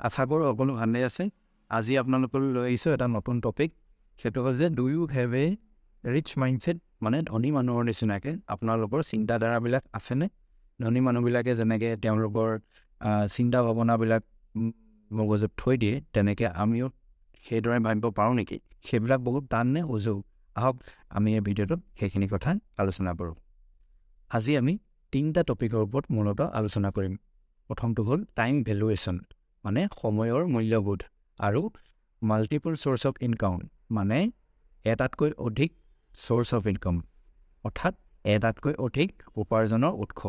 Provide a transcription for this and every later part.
আশা কৰোঁ সকলো ভালে আছে। আজি আপোনালোকলৈ লৈ আহিছোঁ এটা নতুন টপিক। সেইটো হ'ল যে do you have a rich mindset, মানে ধনী মানুহৰ নিচিনাকৈ আপোনালোকৰ চিন্তাধাৰাবিলাক আছেনে? ধনী মানুহবিলাকে যেনেকৈ তেওঁলোকৰ চিন্তা ভাৱনাবিলাক মগজুত থৈ দিয়ে, তেনেকৈ আমিও সেইদৰে ভাবিব পাৰোঁ নেকি? সেইবিলাক বহুত টান নে উজু? আহক আমি এই ভিডিঅ'টোত সেইখিনি কথা আলোচনা কৰোঁ। আজি আমি 3টা টপিকৰ ওপৰত মূলতঃ আলোচনা কৰিম। প্ৰথমটো হ'ল টাইম ভেলুৱেশ্যন, মানে সময়ৰ মূল্যবোধ, আৰু মাল্টিপল চ'ৰ্চ অফ ইনকাম, মানে এটাতকৈ অধিক চ'ৰ্চ অফ ইনকাম, অৰ্থাৎ এটাতকৈ অধিক উপাৰ্জনৰ উৎস,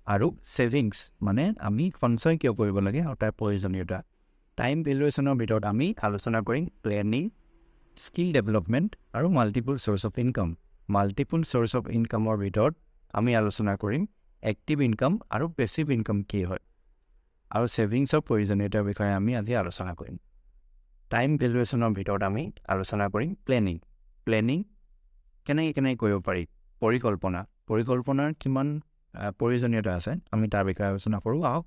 আৰু ছেভিংছ, মানে আমি সঞ্চয় কিয় কৰিব লাগে আৰু তাৰ প্ৰয়োজনীয়তা। টাইম ভেলুৱেশ্যনৰ ভিতৰত আমি আলোচনা কৰিম প্লেনিং, স্কিল ডেভেলপমেণ্ট আৰু multiple source of income. Multiple source of ইনকামৰ ভিতৰত আমি আলোচনা কৰিম এক্টিভ ইনকাম আৰু পেছিভ ইনকাম কি হয়, আৰু ছেভিংছৰ প্ৰয়োজনীয়তাৰ বিষয়ে আমি আজি আলোচনা কৰিম। টাইম ভেলুৱেশ্যনৰ ভিতৰত আমি আলোচনা কৰিম প্লেনিং কেনেকৈ কৰিব পাৰি, পৰিকল্পনাৰ কিমান প্ৰয়োজনীয়তা আছে, আমি তাৰ বিষয়ে আলোচনা কৰোঁ। আহক,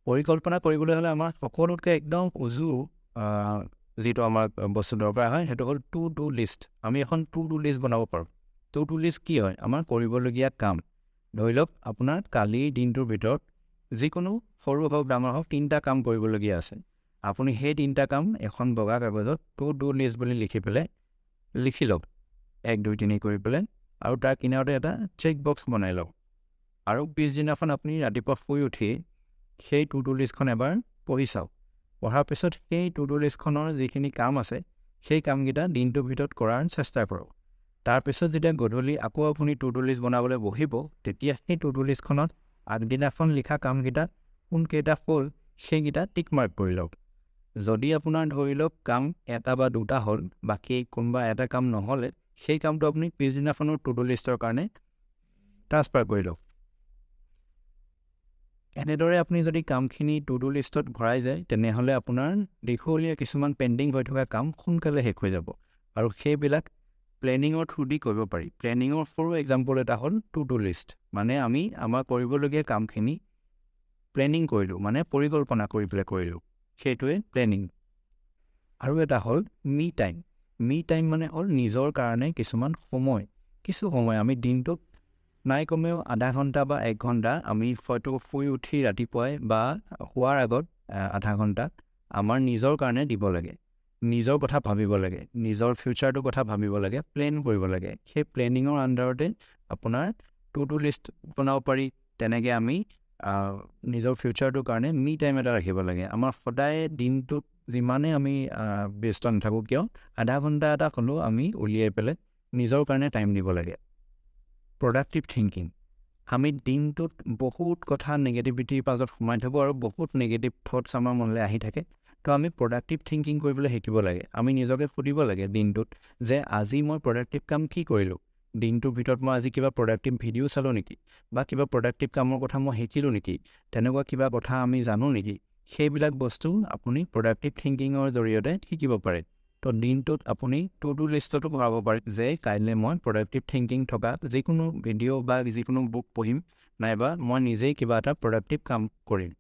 পৰিকল্পনা কৰিবলৈ হ'লে আমাৰ সকলোতকৈ একদম উজু যিটো আমাৰ বস্তু দৰকাৰ হয় সেইটো হ'ল টু ডু লিষ্ট। আমি এখন টু ডু লিষ্ট বনাব পাৰোঁ। টু ডু লিষ্ট কি হয়? আমাৰ কৰিবলগীয়া কাম। ধৰি লওক আপোনাৰ কালিৰ দিনটোৰ ভিতৰত যিকোনো সৰু হওক ডাঙৰ হওক 3টা কাম কৰিবলগীয়া আছে। আপুনি সেই 3টা কাম এখন বগা কাগজত টু ডু লিষ্ট বুলি লিখি লওক, 1 2 3 কৰি পেলাই, আৰু তাৰ কিনাৰতে এটা চেক বক্স বনাই লওক। আৰু পিছদিনাখন আপুনি ৰাতিপুৱা শুই উঠি সেই টু ডু লিষ্টখন এবাৰ পঢ়ি চাওক। পঢ়াৰ পিছত সেই টু ডু লিষ্টখনৰ যিখিনি কাম আছে সেই কামকেইটা দিনটোৰ ভিতৰত কৰাৰ চেষ্টা কৰক। তাৰপিছত যেতিয়া গধূলি আকৌ আপুনি টু ডু লিষ্ট বনাবলৈ বহিব, তেতিয়া সেই টু ডু লিষ্টখনত আগদিনাখন লিখা কামকেইটা কোনকেইটা হ'ল সেইকেইটা টিক মাৰ্ক কৰি লওক। যদি আপোনাৰ ধৰি লওক কাম 1 বা 2টা হ'ল, বাকী কোনোবা এটা কাম নহ'লে, সেই কামটো আপুনি পিছদিনাখনৰ টু ডু লিষ্টৰ কাৰণে ট্ৰান্সফাৰ কৰি লওক। এনেদৰে আপুনি যদি কামখিনি টু ডু লিষ্টত ভৰাই যায়, তেনেহ'লে আপোনাৰ দীঘলীয়া কিছুমান পেণ্ডিং হৈ থকা কাম সোনকালে শেষ হৈ যাব, আৰু সেইবিলাক প্লেনিঙৰ থ্ৰুদি কৰিব পাৰি। প্লেনিঙৰ সৰু এক্সাম্পল এটা হ'ল টু ডু লিষ্ট, মানে আমি আমাৰ কৰিবলগীয়া কামখিনি প্লেনিং কৰিলোঁ, মানে পৰিকল্পনা কৰি পেলাই কৰিলোঁ, সেইটোৱে প্লেনিং। আৰু এটা হ'ল মি টাইম মানে হ'ল নিজৰ কাৰণে কিছু সময় আমি দিনটোত নাই কমেও আধা ঘণ্টা বা 1 ঘণ্টা আমি হয়তো শুই উঠি ৰাতিপুৱাই বা শোৱাৰ আগত আধা ঘণ্টা আমাৰ নিজৰ কাৰণে দিব লাগে। নিজৰ কথা ভাবিব লাগে, নিজৰ ফিউচাৰটোৰ কথা ভাবিব লাগে, প্লেন কৰিব লাগে। সেই প্লেনিঙৰ আণ্ডাৰতে আপোনাৰ টু ডু লিষ্ট বনাব পাৰি। তেনেকৈ আমি নিজৰ ফিউচাৰটোৰ কাৰণে মি টাইম এটা ৰাখিব লাগে। আমাৰ সদায় দিনটোত যিমানে আমি ব্যস্ত নাথাকোঁ কিয়, আধা ঘণ্টা এটা হ'লেও আমি উলিয়াই পেলাই নিজৰ কাৰণে টাইম দিব লাগে। প্ৰডাক্টিভ থিংকিং, আমি দিনটোত বহুত কথা নেগেটিভিটিৰ মাজত সোমাই থাকোঁ আৰু বহুত নেগেটিভ থটছ আমাৰ মনলৈ আহি থাকে। তো আমি প্ৰডাক্টিভ থিংকিং কৰিবলৈ শিকিব লাগে। আমি নিজকে সুধিব লাগে দিনটোত যে আজি মই প্ৰডাক্টিভ কাম কি কৰিলোঁ, দিনটোৰ ভিতৰত মই আজি কিবা প্ৰডাক্টিভ ভিডিঅ' চালোঁ নেকি, বা কিবা প্ৰডাক্টিভ কামৰ কথা মই শিকিলোঁ নেকি, তেনেকুৱা কিবা কথা আমি জানো নেকি। সেইবিলাক বস্তু আপুনি প্ৰডাক্টিভ থিংকিঙৰ জৰিয়তে শিকিব পাৰে। তো দিনটোত আপুনি টু ডু লিষ্টতো ভৰাব পাৰে যে কাইলৈ মই প্ৰডাক্টিভ থিংকিং থকা যিকোনো ভিডিঅ' বা যিকোনো বুক পঢ়িম, নাইবা মই নিজেই কিবা এটা প্ৰডাক্টিভ কাম কৰিম।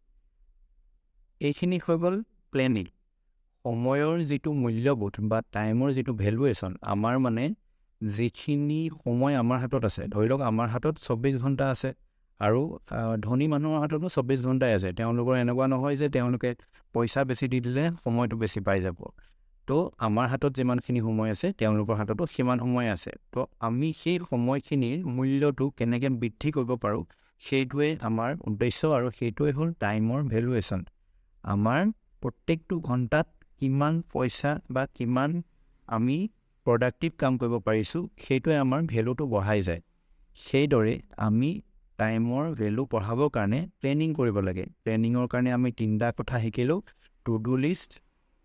এইখিনি হৈ গ'ল প্লেনিং। সময়ৰ যিটো মূল্যবোধ বা টাইমৰ যিটো ভেলুৱেশ্যন, আমাৰ মানে যিখিনি সময় আমাৰ হাতত আছে, ধৰি লওক আমাৰ হাতত 24 ঘণ্টা আছে, আৰু ধনী মানুহৰ হাততো 24 ঘণ্টাই আছে। তেওঁলোকৰ এনেকুৱা নহয় যে তেওঁলোকে পইচা বেছি দি দিলে সময়টো বেছি পাই যাব। তো আমাৰ হাতত যিমানখিনি সময় আছে তেওঁলোকৰ হাততো সিমান সময় আছে। তো আমি সেই সময়খিনিৰ মূল্যটো কেনেকৈ বৃদ্ধি কৰিব পাৰোঁ, সেইটোৱে আমাৰ উদ্দেশ্য, আৰু সেইটোৱে হ'ল টাইমৰ ভেলুৱেশ্যন। আমাৰ প্ৰত্যেকটো ঘণ্টাত কিমান পইচা বা কিমান আমি প্ৰডাক্টিভ কাম কৰিব পাৰিছোঁ, সেইটোৱে আমাৰ ভেলুটো বঢ়াই যায়। সেইদৰে আমি টাইমৰ ভেলু বঢ়াবৰ কাৰণে প্লেনিং কৰিব লাগে। প্লেনিঙৰ কাৰণে আমি 3টা কথা শিকিলোঁ: to do list,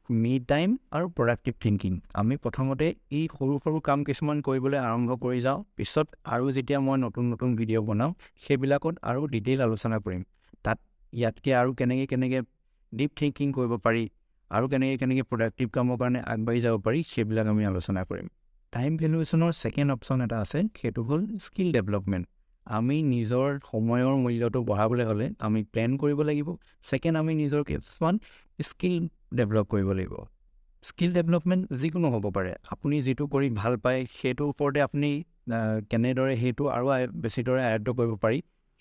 me time আৰু প্ৰডাক্টিভ থিংকিং। আমি প্ৰথমতে এই সৰু সৰু কাম কিছুমান কৰিবলৈ আৰম্ভ কৰি যাওঁ, পিছত আৰু যেতিয়া মই নতুন ভিডিঅ' বনাওঁ সেইবিলাকত আৰু ডিটেইল আলোচনা কৰিম। তাত ইয়াতকৈ আৰু কেনেকৈ ডিপ থিংকিং কৰিব পাৰি, আৰু কেনেকৈ প্ৰডাক্টিভ কামৰ কাৰণে আগবাঢ়ি যাব পাৰি, সেইবিলাক আমি আলোচনা কৰিম। টাইম ভেলুৱেশ্যনৰ ছেকেণ্ড অপশ্যন এটা আছে, সেইটো হ'ল স্কিল ডেভেলপমেণ্ট। আমি নিজৰ সময়ৰ মূল্যটো বঢ়াবলৈ হ'লে আমি প্লেন কৰিব লাগিব। ছেকেণ্ড, আমি নিজৰ কিছুমান স্কিল ডেভেলপ কৰিব লাগিব। স্কিল ডেভেলপমেণ্ট যিকোনো হ'ব পাৰে, আপুনি যিটো কৰি ভাল পায় সেইটোৰ ওপৰতে আপুনি কেনেদৰে সেইটো আৰু বেছিদৰে আয়ত্ব কৰিব পাৰি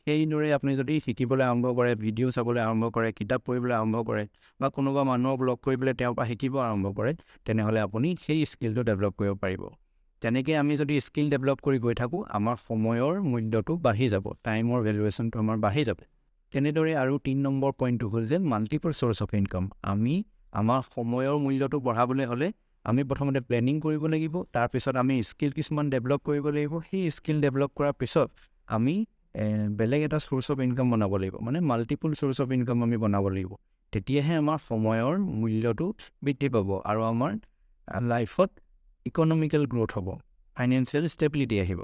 সেইদৰে আপুনি যদি শিকিবলৈ আৰম্ভ কৰে, ভিডিঅ' চাবলৈ আৰম্ভ কৰে, কিতাপ পঢ়িবলৈ আৰম্ভ কৰে বা কোনোবা মানুহক লগ কৰি পেলাই তেওঁৰ পৰা শিকিব আৰম্ভ কৰে, তেনেহ'লে আপুনি সেই স্কিলটো ডেভেলপ কৰিব পাৰিব। তেনেকৈ আমি যদি স্কিল ডেভেলপ কৰি গৈ থাকোঁ, আমাৰ সময়ৰ মূল্যটো বাঢ়ি যাব, টাইমৰ ভেলুৱেশ্যনটো আমাৰ বাঢ়ি যাব। তেনেদৰে আৰু 3 নম্বৰ পইণ্টটো হ'ল যে মাল্টিপল চ'ৰ্চ অফ ইনকাম। আমি আমাৰ সময়ৰ মূল্যটো বঢ়াবলৈ হ'লে আমি প্ৰথমতে প্লেনিং কৰিব লাগিব, তাৰপিছত আমি স্কিল কিছুমান ডেভেলপ কৰিব লাগিব। সেই স্কিল ডেভেলপ কৰাৰ পিছত আমি বেলেগ এটা চ'ৰ্চ অফ ইনকাম বনাব লাগিব, মানে মাল্টিপল চ'ৰ্চ অফ ইনকাম আমি বনাব লাগিব। তেতিয়াহে আমাৰ সময়ৰ মূল্যটো বৃদ্ধি পাব আৰু আমাৰ লাইফত ইকনমিকেল গ্ৰ'থ হ'ব, ফাইনেন্সিয়েল ষ্টেবিলিটি আহিব।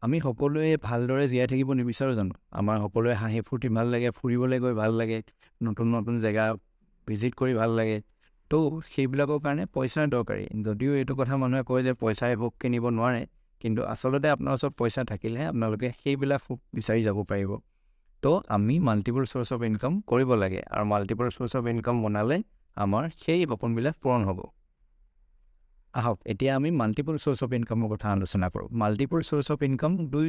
আমি সকলোৱে ভালদৰে জীয়াই থাকিব নিবিচাৰোঁ জানো? আমাৰ সকলোৱে হাঁহি ফূৰ্তি ভাল লাগে, ফুৰিবলৈ গৈ ভাল লাগে, নতুন নতুন জেগা ভিজিট কৰি ভাল লাগে। তো সেইবিলাকৰ কাৰণে পইচাৰ দৰকাৰী। যদিও এইটো কথা মানুহে কয় যে পইচাই সুখ কিনিব নোৱাৰে, কিন্তু আচলতে আপোনাৰ ওচৰত পইচা থাকিলেহে আপোনালোকে সেইবিলাক সুখ বিচাৰি যাব পাৰিব। তো আমি মাল্টিপল চ'ৰ্চ অফ ইনকাম কৰিব লাগে আৰু মাল্টিপল চ'ৰ্চ অফ ইনকাম বনালে আমাৰ সেই সপোনবিলাক পূৰণ হ'ব। আহক এতিয়া আমি মাল্টিপল চ'ৰ্চ অফ ইনকামৰ কথা আলোচনা কৰোঁ। মাল্টিপল চ'ৰ্চ অফ ইনকাম 2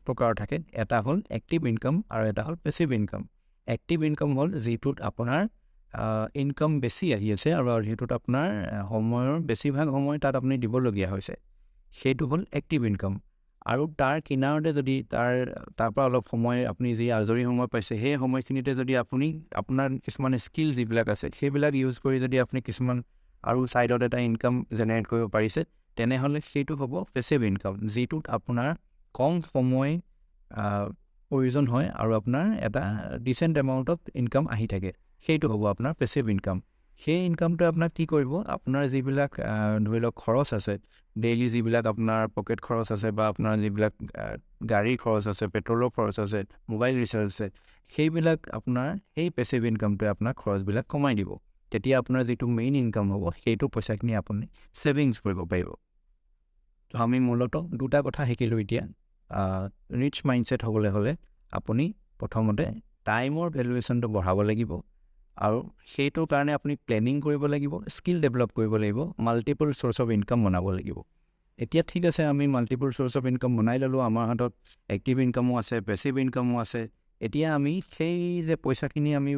প্ৰকাৰৰ থাকে। এটা হ'ল এক্টিভ ইনকাম আৰু এটা হ'ল পেছিভ ইনকাম। এক্টিভ ইনকাম হ'ল যিটোত আপোনাৰ ইনকাম বেছি আহি আছে আৰু সেইটোত আপোনাৰ সময়ৰ বেছিভাগ সময় তাত আপুনি দিবলগীয়া হৈছে, সেইটো হ'ল এক্টিভ ইনকাম। আৰু তাৰ কিনাৰতে যদি তাৰ পৰা অলপ সময় আপুনি যি আজৰি সময় পাইছে, সেই সময়খিনিতে যদি আপুনি আপোনাৰ কিছুমান স্কিল যিবিলাক আছে সেইবিলাক ইউজ কৰি যদি আপুনি কিছুমান আৰু ছাইডত এটা ইনকাম জেনেৰেট কৰিব পাৰিছে, তেনেহ'লে সেইটো হ'ব পেছিভ ইনকাম, যিটোত আপোনাৰ কম সময় প্ৰয়োজন হয় আৰু আপোনাৰ এটা ডিচেণ্ট এমাউণ্ট অফ ইনকাম আহি থাকে, সেইটো হ'ব আপোনাৰ পেছিভ ইনকাম। সেই ইনকামটোৱে আপোনাক কি কৰিব, আপোনাৰ যিবিলাক ধৰি লওক খৰচ আছে, ডেইলি যিবিলাক আপোনাৰ পকেট খৰচ আছে বা আপোনাৰ যিবিলাক গাড়ীৰ খৰচ আছে, পেট্ৰলৰ খৰচ আছে, মোবাইল ৰিচাৰ্জ আছে, সেইবিলাক আপোনাৰ সেই পেছিভ ইনকামটোৱে আপোনাৰ খৰচবিলাক কমাই দিব। তেতিয়া আপোনাৰ যিটো মেইন ইনকাম হ'ব, সেইটো পইচাখিনি আপুনি ছেভিংছ কৰিব পাৰিব। তো আমি মূলতঃ দুটা কথা শিকিলোঁ এতিয়া। ৰিচ মাইণ্ডছেট হ'বলৈ হ'লে আপুনি প্ৰথমতে টাইমৰ ভেলুৱেশ্যনটো বঢ়াব লাগিব আৰু সেইটোৰ কাৰণে আপুনি প্লেনিং কৰিব লাগিব, স্কিল ডেভেলপ কৰিব লাগিব, মাল্টিপল চ'ৰ্চ অফ ইনকাম বনাব লাগিব। এতিয়া ঠিক আছে, আমি মাল্টিপল চ'ৰ্চ অফ ইনকাম বনাই ল'লোঁ, আমাৰ হাতত এক্টিভ ইনকামো আছে, পেছিভ ইনকামো আছে। এতিয়া আমি সেই যে পইচাখিনি আমি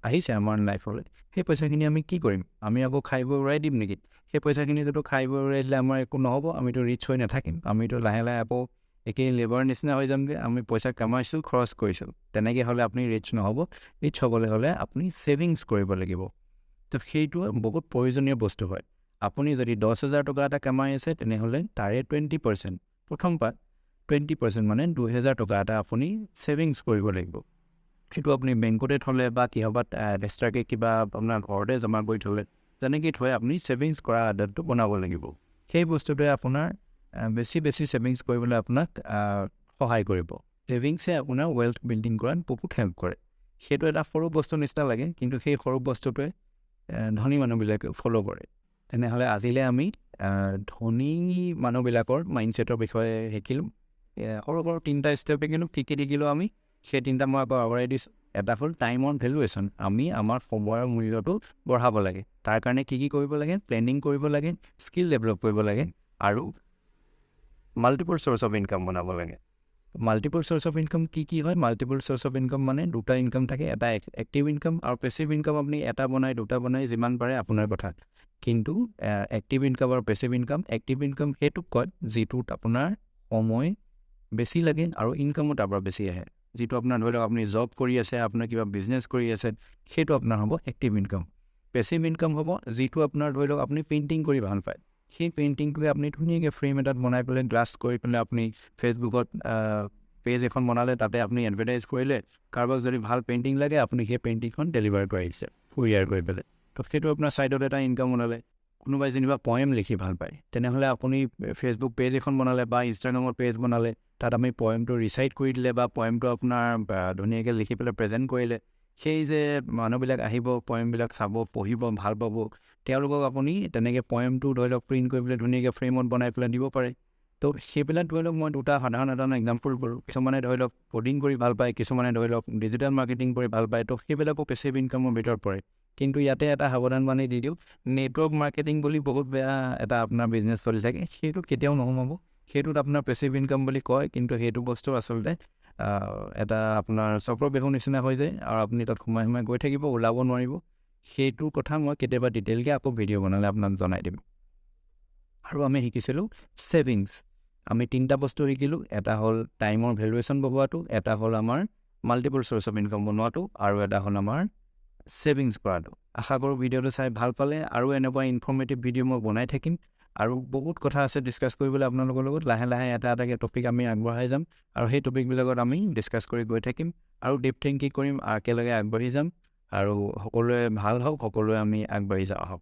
আহিছে আমাৰ লাইফলৈ, সেই পইচাখিনি আমি কি কৰিম? আমি আকৌ খাই বৈ উৰাই দিম নেকি? সেই পইচাখিনি যদি খাই বৈ উৰাই দিলে আমাৰ একো নহ'ব, আমিতো ৰিচ হৈ নাথাকিম, আমিতো লাহে লাহে আকৌ একেই লেবাৰ নিচিনা হৈ যামগৈ। আমি পইচা কামাইছোঁ, খৰচ কৰিছোঁ, তেনেকৈ হ'লে আপুনি ৰিচ নহ'ব। ৰিচ হ'বলৈ হ'লে আপুনি ছেভিংছ কৰিব লাগিব। তো সেইটো বহুত প্ৰয়োজনীয় বস্তু হয়। আপুনি যদি 10,000 টকা এটা কামাই আছে, তেনেহ'লে তাৰে 20%, প্ৰথম 20% মানে 2,000 টকা এটা আপুনি ছেভিংছ কৰিব লাগিব। সেইটো আপুনি বেংকতে থ'লে বা কিহবাত এক্সট্ৰাকৈ কিবা আপোনাৰ ঘৰতে জমা কৰি থ'লে, তেনেকৈ থৈ আপুনি ছেভিংছ কৰা আদতটো বনাব লাগিব। সেই বস্তুটোৱে আপোনাৰ বেছি ছেভিংছ কৰিবলৈ আপোনাক সহায় কৰিব। ছেভিংছে আপোনাৰ ৱেল্থ বিল্ডিং কৰাত বহুত হেল্প কৰে। সেইটো এটা সৰু বস্তু নিচিনা লাগে, কিন্তু সেই সৰু বস্তুটোৱে ধনী মানুহবিলাকে ফ'ল' কৰে। তেনেহ'লে আজিলৈ আমি ধনী মানুহবিলাকৰ মাইণ্ডছেটৰ বিষয়ে শিকিলোঁ। সৰু সৰু 3টা ষ্টেপ শিকিলোঁ আমি। সেই 3টা মই আকৌ আগুৱাই দিছোঁ। এটা হ'ল টাইমৰ ভেলুৱেশ্যন, আমি আমাৰ সময়ৰ মূল্যটো বঢ়াব লাগে। তাৰ কাৰণে কি কৰিব লাগে? প্লেনিং কৰিব লাগে, স্কিল ডেভেলপ কৰিব লাগে আৰু মাল্টিপল চ'ৰ্চ অফ ইনকাম বনাব লাগে। মাল্টিপল চ'ৰ্চ অফ ইনকাম কি হয়? মাল্টিপল চ'ৰ্চ অফ ইনকাম মানে দুটা ইনকাম থাকে, এটা এক্টিভ ইনকাম আৰু পেছিভ ইনকাম। আপুনি এটা বনাই, দুটা বনাই, যিমান পাৰে আপোনাৰ কথা। কিন্তু এক্টিভ ইনকাম আৰু পেছিভ ইনকাম, এক্টিভ ইনকাম সেইটোক কয় যিটোত আপোনাৰ সময় বেছি লাগে আৰু ইনকামো তাৰ পৰা বেছি আহে। যিটো আপোনাৰ ধৰি লওক আপুনি জব কৰি আছে, আপোনাৰ কিবা বিজনেছ কৰি আছে, সেইটো আপোনাৰ হ'ব এক্টিভ ইনকাম। পেছিভ ইনকাম হ'ব যিটো আপোনাৰ ধৰি লওক আপুনি পেইণ্টিং কৰি ভাল পায়, সেই পেইণ্টিংটোকে আপুনি ধুনীয়াকৈ ফ্ৰেম এটাত বনাই পেলাই গ্লাছ কৰি পেলাই আপুনি ফেচবুকত পেজ এখন বনালে, তাতে আপুনি এডভাৰটাইজ কৰিলে, কাৰোবাক যদি ভাল পেইণ্টিং লাগে আপুনি সেই পেইণ্টিংখন ডেলিভাৰ কৰি আহিছে কুৰিয়াৰ কৰি পেলাই। তো সেইটো আপোনাৰ ছাইডত এটা ইনকাম বনালে। কোনোবাই যেনিবা পয়েম লিখি ভাল পায়, তেনেহ'লে আপুনি ফেচবুক পেজ এখন বনালে বা ইনষ্টাগ্ৰামৰ পেজ বনালে, তাত আমি পয়েমটো ৰিচাইট কৰি দিলে বা পয়েমটো আপোনাৰ ধুনীয়াকৈ লিখি পেলাই প্ৰেজেণ্ট কৰিলে, সেই যে মানুহবিলাক আহিব, পয়েমবিলাক চাব, পঢ়িব, ভাল পাব, তেওঁলোকক আপুনি তেনেকৈ পয়েমটো ধৰি লওক প্ৰিণ্ট কৰি পেলাই ধুনীয়াকৈ ফ্ৰেমত বনাই পেলাই দিব পাৰে। তো সেইবিলাক ধৰি লওক মই দুটা সাধাৰণ এক্সাম্পল কৰোঁ। কিছুমানে ধৰি লওক কোডিং কৰি ভাল পায়, কিছুমানে ধৰি লওক ডিজিটেল মাৰ্কেটিং কৰি ভাল পায়, তো সেইবিলাকো পেছিভ ইনকামৰ ভিতৰত পৰে। কিন্তু ইয়াতে এটা সাৱধানবাণী দি দিওঁ, নেটৱৰ্ক মাৰ্কেটিং বুলি বহুত বেয়া এটা আপোনাৰ বিজনেছ চলি থাকে, সেইটো কেতিয়াও নহ'ব। সেইটোত আপোনাৰ পেচিভ ইনকাম বুলি কয়, কিন্তু সেইটো বস্তু আচলতে এটা আপোনাৰ চক্ৰ বেহুৰ নিচিনা হৈ যায় আৰু আপুনি তাত সোমাই গৈ থাকিব, ওলাব নোৱাৰিব। সেইটো কথা মই কেতিয়াবা ডিটেইলকৈ আকৌ ভিডিঅ' বনালে আপোনাক জনাই দিম। আৰু আমি শিকিছিলোঁ ছেভিংছ। আমি 3টা বস্তু শিকিলোঁ। এটা হ'ল টাইমৰ ভেলুৱেশ্যন বঢ়োৱাটো, এটা হ'ল আমাৰ মাল্টিপল চ'ৰ্চ অফ ইনকাম বনোৱাটো, আৰু এটা হ'ল আমাৰ ছেভিংছ কৰাটো। আশা কৰোঁ ভিডিঅ'টো চাই ভাল পালে, আৰু এনেকুৱা ইনফৰ্মেটিভ ভিডিঅ' মই বনাই থাকিম। আৰু বহুত কথা আছে ডিছকাছ কৰিবলৈ আপোনালোকৰ লগত। লাহে লাহে এটা এটাকৈ টপিক আমি আগবঢ়াই যাম, আৰু সেই টপিকবিলাকত আমি ডিছকাছ কৰি গৈ থাকিম, আৰু ডিপ থিংকিং কৰিম, একেলগে আগবাঢ়ি যাম। আৰু সকলোৱে ভাল হওক, সকলোৱে আমি আগবাঢ়ি যাওঁ।